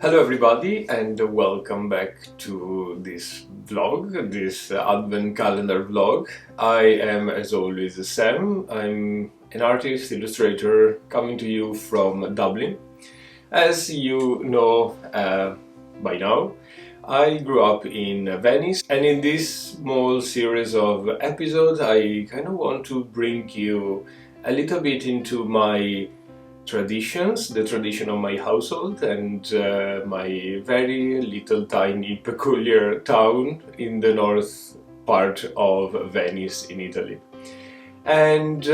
Hello everybody and welcome back to this vlog, this advent calendar vlog. I am as always Sam. I'm an artist, illustrator coming to you from Dublin. As you know by now, I grew up in Venice, and in this small series of episodes I kind of want to bring you a little bit into my traditions, the tradition of my household and my very little tiny peculiar town in the north part of Venice in Italy. And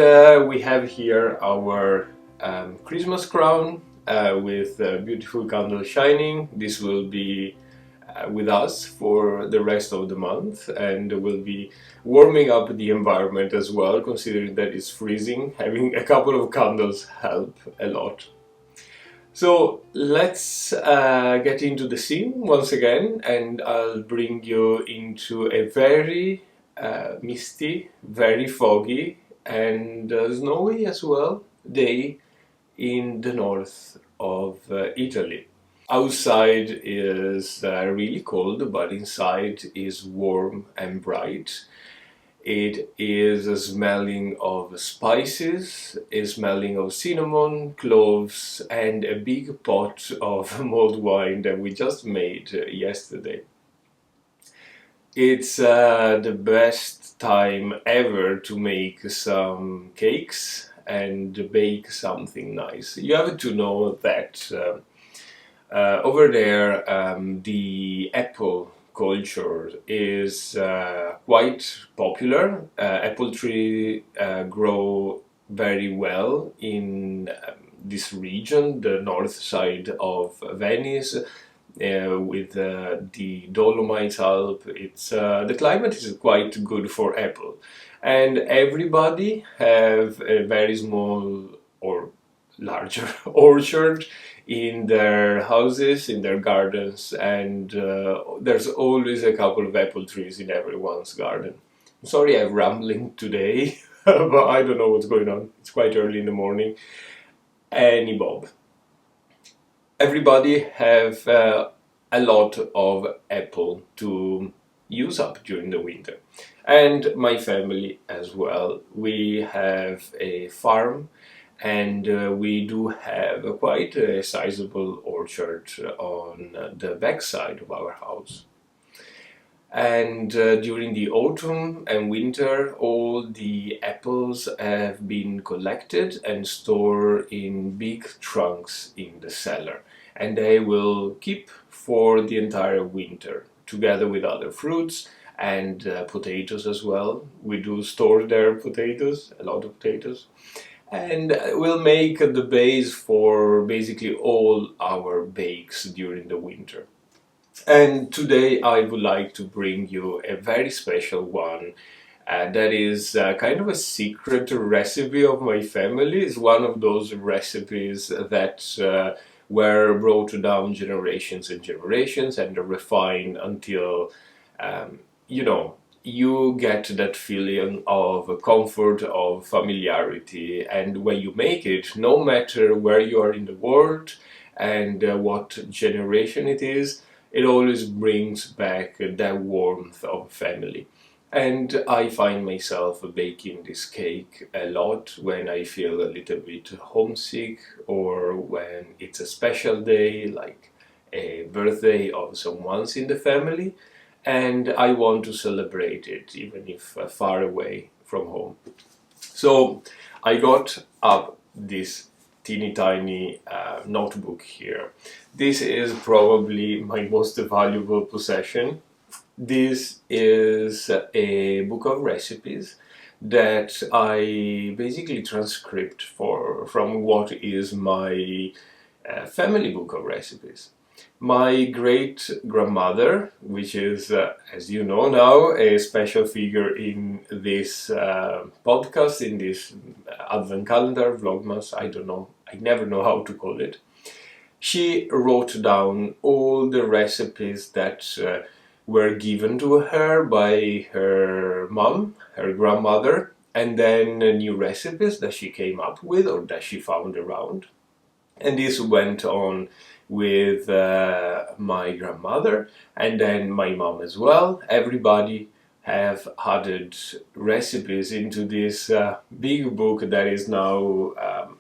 we have here our Christmas crown with beautiful candles shining. This will be with us for the rest of the month, and will be warming up the environment as well, considering that it's freezing. Having a couple of candles help a lot. So let's get into the scene once again, and I'll bring you into a very misty, very foggy and snowy as well day in the north of Italy. Outside is really cold, but inside is warm and bright. It is smelling of spices, is smelling of cinnamon, cloves, and a big pot of mulled wine that we just made yesterday. It's the best time ever to make some cakes and bake something nice. You have to know that over there, the apple culture is quite popular. Apple trees grow very well in this region, the north side of Venice, with the Dolomites Alp. The climate is quite good for apple, and everybody have a very small or larger orchard in their houses, in their gardens, and there's always a couple of apple trees in everyone's garden. I'm sorry I'm rambling today, but I don't know what's going on. It's quite early in the morning. Any bob. Everybody have a lot of apple to use up during the winter. And my family as well. We have a farm, and we do have quite a sizable orchard on the back side of our house. And during the autumn and winter, all the apples have been collected and stored in big trunks in the cellar. And they will keep for the entire winter, together with other fruits and potatoes as well. We do store their potatoes, a lot of potatoes. And we'll make the base for basically all our bakes during the winter. And today I would like to bring you a very special one that is kind of a secret recipe of my family. It's one of those recipes that were brought down generations and generations and refined until, you get that feeling of comfort, of familiarity, and when you make it, no matter where you are in the world and what generation it is, it always brings back that warmth of family. And I find myself baking this cake a lot when I feel a little bit homesick, or when it's a special day, like a birthday of someone's in the family, and I want to celebrate it, even if far away from home. So I got up this teeny tiny notebook here. This is probably my most valuable possession. This is a book of recipes that I basically transcribed from what is my family book of recipes. My great-grandmother, which is, as you know now, a special figure in this podcast, in this advent calendar, Vlogmas, I don't know, I never know how to call it. She wrote down all the recipes that were given to her by her mom, her grandmother, and then new recipes that she came up with or that she found around. And this went on with my grandmother and then my mom as well. Everybody have added recipes into this big book that is now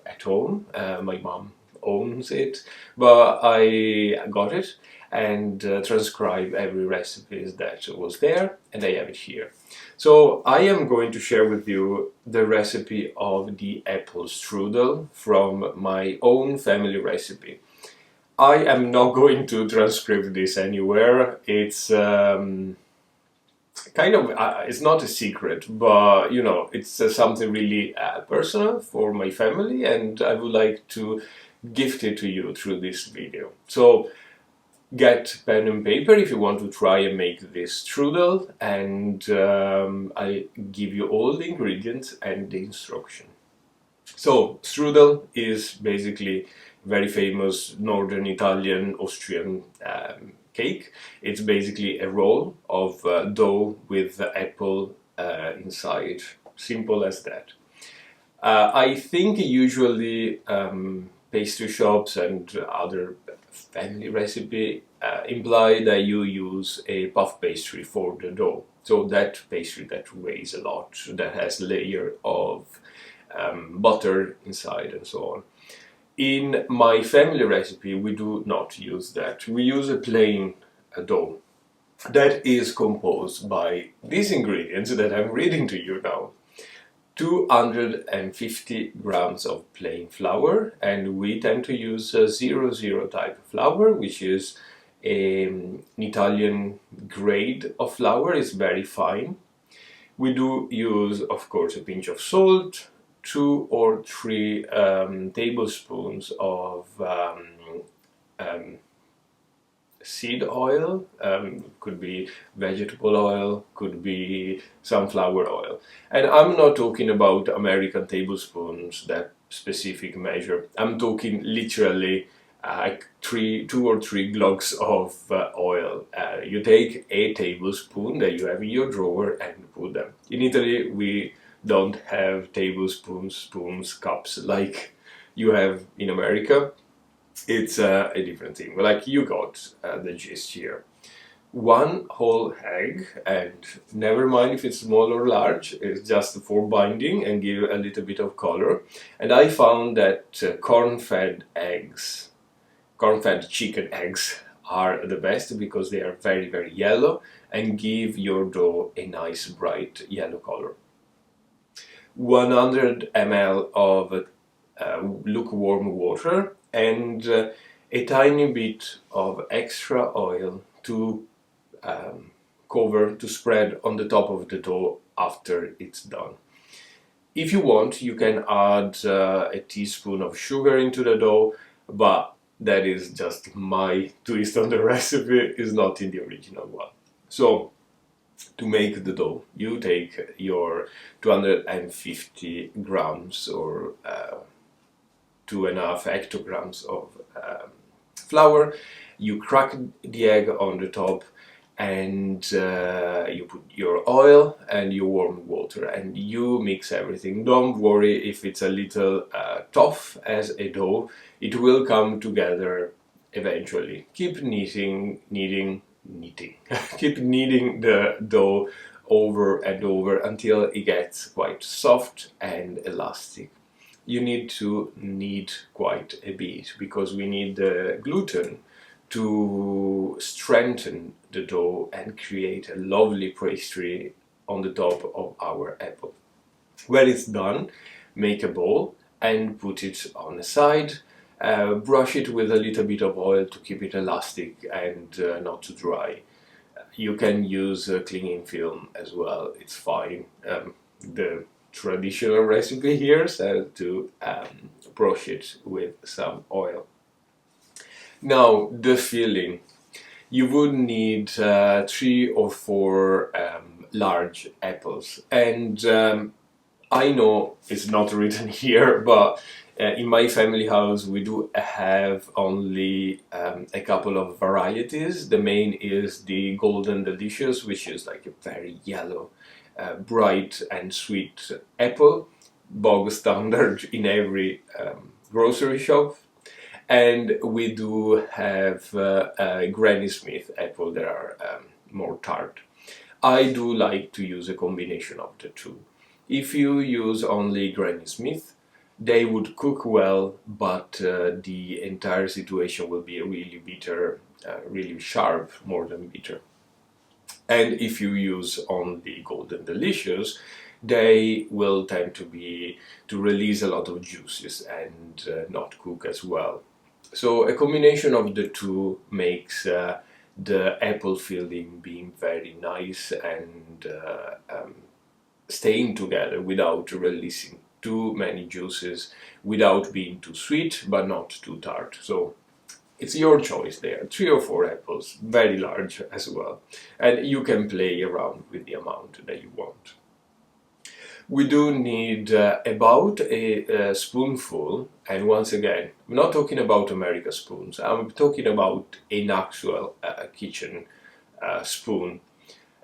at home. My mom owns it, but I got it and transcribe every recipe that was there, and I have it here. So I am going to share with you the recipe of the apple strudel from my own family recipe. I am not going to transcribe this anywhere. It's kind of, it's not a secret, but you know, it's something really personal for my family, and I would like to gift it to you through this video. So get pen and paper if you want to try and make this strudel, and I give you all the ingredients and the instruction. So strudel is basically very famous northern Italian Austrian cake. It's basically a roll of dough with apple inside. Simple as that. I think usually pastry shops and other family recipe imply that you use a puff pastry for the dough. So that pastry that weighs a lot, that has layer of butter inside and so on. In my family recipe, we do not use that. We use a plain dough that is composed by these ingredients that I'm reading to you now. 250 grams of plain flour, and we tend to use 00 type of flour, which is an Italian grade of flour. It's very fine. We do use, of course, a pinch of salt, 2 or 3 tablespoons of seed oil, could be vegetable oil, could be sunflower oil. And I'm not talking about American tablespoons, that specific measure. I'm talking literally 2 or 3 glugs of oil. You take a tablespoon that you have in your drawer and put them. In Italy, we don't have tablespoons, spoons, cups like you have in America. It's a different thing, but like you got the gist here. 1 whole egg, and never mind if it's small or large, it's just for binding and give a little bit of color. And I found that corn-fed eggs, corn-fed chicken eggs are the best because they are very, very yellow and give your dough a nice bright yellow color. 100 ml of lukewarm water and a tiny bit of extra oil to to spread on the top of the dough after it's done. If you want, you can add a teaspoon of sugar into the dough, but that is just my twist on the recipe, is not in the original one. So to make the dough, you take your 250 grams or 2.5 hectograms of flour. You crack the egg on the top, and you put your oil and your warm water, and you mix everything. Don't worry if it's a little tough as a dough, it will come together eventually. Keep kneading keep kneading the dough over and over until it gets quite soft and elastic. You need to knead quite a bit because we need the gluten to strengthen the dough and create a lovely pastry on the top of our apple. When it's done, make a bowl and put it on the side. Brush it with a little bit of oil to keep it elastic and not too dry. You can use clinging film as well, it's fine. The traditional recipe here says to brush it with some oil. Now, the filling. You would need 3 or 4 large apples, and I know it's not written here, but in my family house we do have only a couple of varieties. The main is the Golden Delicious, which is like a very yellow, bright and sweet apple, bog standard in every grocery shop. and we do have Granny Smith apple that are more tart. I do like to use a combination of the two. If you use only Granny Smith, they would cook well, but the entire situation will be really bitter, really sharp, more than bitter. And if you use only Golden Delicious, they will tend to release a lot of juices and not cook as well. So a combination of the two makes the apple filling being very nice and staying together without releasing too many juices, without being too sweet but not too tart. So it's your choice there. 3 or 4 apples, very large as well. And you can play around with the amount that you want. We do need about a spoonful, and once again, I'm not talking about America spoons, I'm talking about an actual kitchen spoon.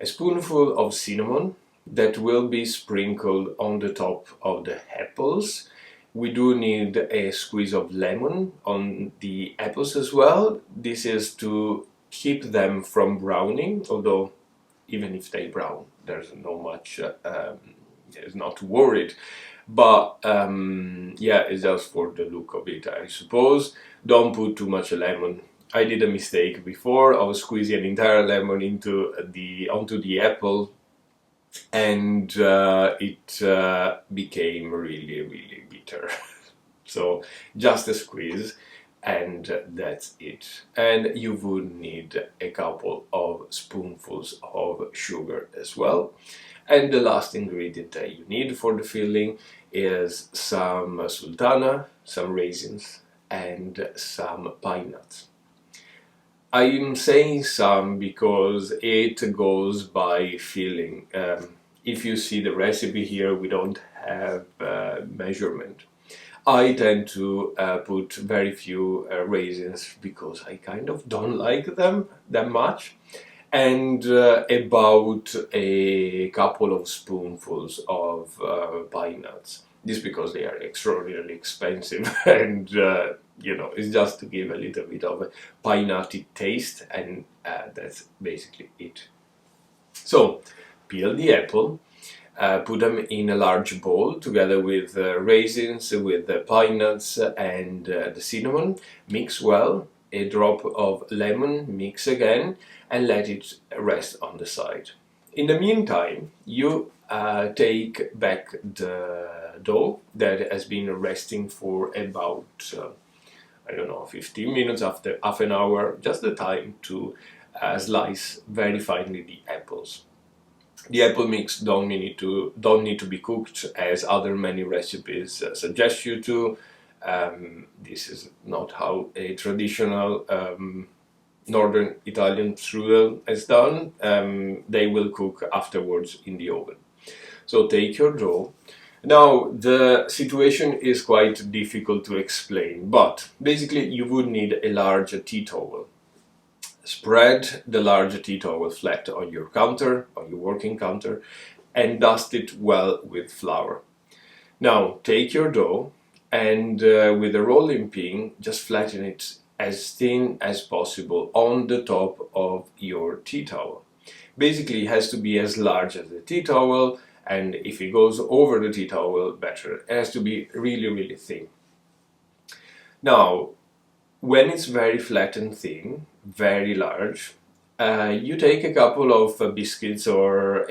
A spoonful of cinnamon that will be sprinkled on the top of the apples. We do need a squeeze of lemon on the apples as well. This is to keep them from browning, although even if they brown, there's no much, it's not worried. But yeah, it's just for the look of it, I suppose. Don't put too much lemon. I did a mistake before of squeezing an entire lemon onto the apple, and it became really bitter. So just a squeeze and that's it. And you would need a couple of spoonfuls of sugar as well. And the last ingredient that you need for the filling is some sultana, some raisins, and some pine nuts. I'm saying some because it goes by feeling. If you see the recipe here, we don't have measurement. I tend to put very few raisins because I kind of don't like them that much, and about a couple of spoonfuls of pine nuts. This because they are extraordinarily expensive and you know, it's just to give a little bit of a pine nutty taste, and that's basically it. So peel the apple, put them in a large bowl together with raisins, with the pine nuts and the cinnamon. Mix well, a drop of lemon, mix again, and let it rest on the side. In the meantime, you take back the dough that has been resting for about I don't know, 15 minutes, after half an hour, just the time to slice very finely the apples. The apple mix don't need to be cooked as other many recipes suggest you to. This is not how a traditional northern Italian strudel is done. They will cook afterwards in the oven. So take your dough. Now, the situation is quite difficult to explain, but basically you would need a large tea towel. Spread the large tea towel flat on your counter, on your working counter, and dust it well with flour. Now, take your dough and with a rolling pin, just flatten it as thin as possible on the top of your tea towel. Basically, it has to be as large as the tea towel, and if it goes over the tea towel, better. It has to be really thin. Now, when it's very flat and thin, very large, you take a couple of biscuits or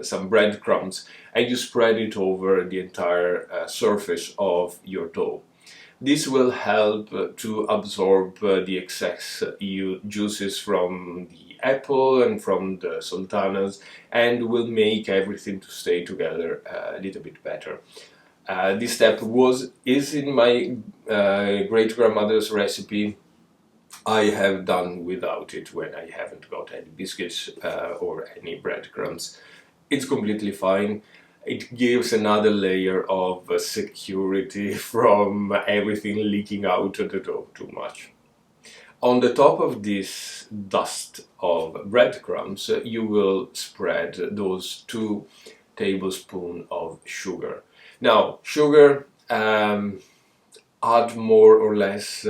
some breadcrumbs and you spread it over the entire surface of your dough. This will help to absorb the excess juices from the apple and from the sultanas, and will make everything to stay together a little bit better. This step is in my great-grandmother's recipe. I have done without it when I haven't got any biscuits or any breadcrumbs. It's completely fine. It gives another layer of security from everything leaking out of the dough too much. On the top of this dust of breadcrumbs, you will spread those 2 tablespoons of sugar. Now, sugar, add more or less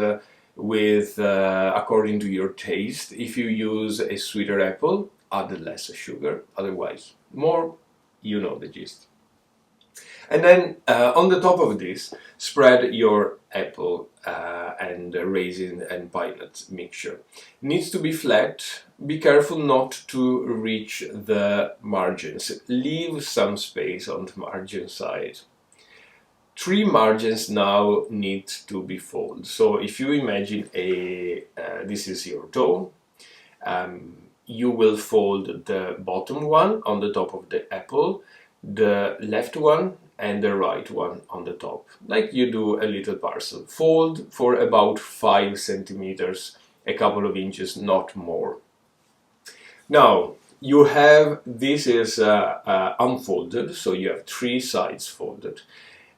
with according to your taste. If you use a sweeter apple, add less sugar, otherwise more, you know the gist. And then on the top of this, spread your apple and raisin and pine nut mixture. Needs to be flat. Be careful not to reach the margins. Leave some space on the margin side. 3 margins now need to be folded. So if you imagine this is your dough, you will fold the bottom one on the top of the apple, the left one and the right one on the top, like you do a little parcel. Fold for about 5 centimeters, a couple of inches, not more. Now you have, this is unfolded, so you have 3 sides folded,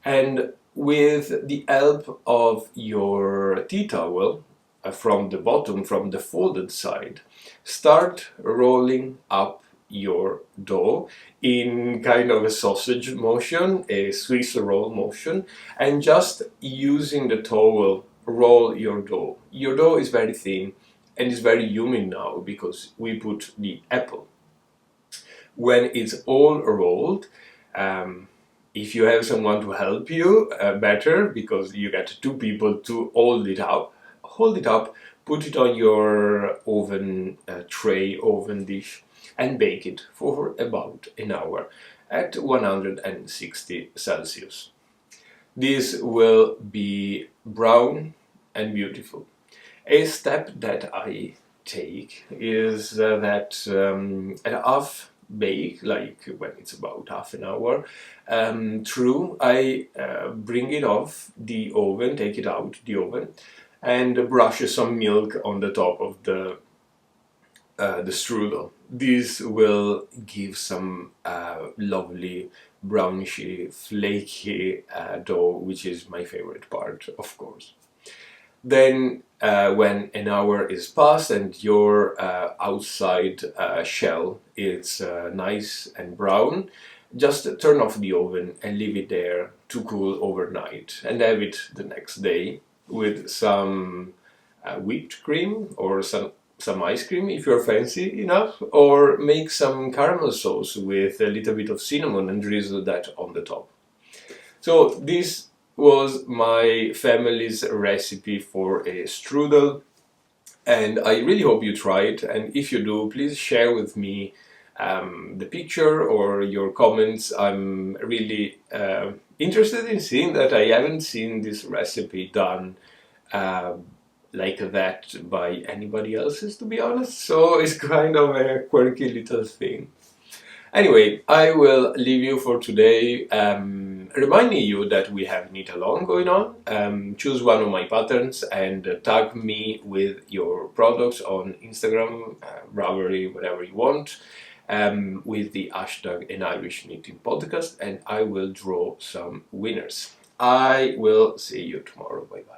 and with the help of your tea towel from the bottom, from the folded side, start rolling up your dough in kind of a sausage motion, a Swiss roll motion, and just using the towel roll your dough. Your dough is very thin and is very humid now because we put the apple. When it's all rolled, if you have someone to help you, better, because you get 2 people to hold it up, put it on your oven tray, oven dish, and bake it for about an hour at 160 Celsius. This will be brown and beautiful. A step that I take is that at half bake, like when it's about half an hour through, I bring it off the oven, take it out the oven, and brush some milk on the top of the strudel. This will give some lovely brownishy, flaky dough, which is my favorite part, of course. Then when an hour is passed and your outside shell is nice and brown, just turn off the oven and leave it there to cool overnight, and have it the next day with some whipped cream or some ice cream if you're fancy enough, or make some caramel sauce with a little bit of cinnamon and drizzle that on the top. So this was my family's recipe for a strudel, and I really hope you try it, and if you do, please share with me the picture or your comments. I'm really interested in seeing that. I haven't seen this recipe done like that by anybody else's, to be honest, so it's kind of a quirky little thing. Anyway, I will leave you for today, reminding you that we have Knit Along going on. Choose one of my patterns and tag me with your products on Instagram, Ravelry, whatever you want, with the hashtag An Irish Knitting Podcast, and I will draw some winners. I will see you tomorrow. Bye bye.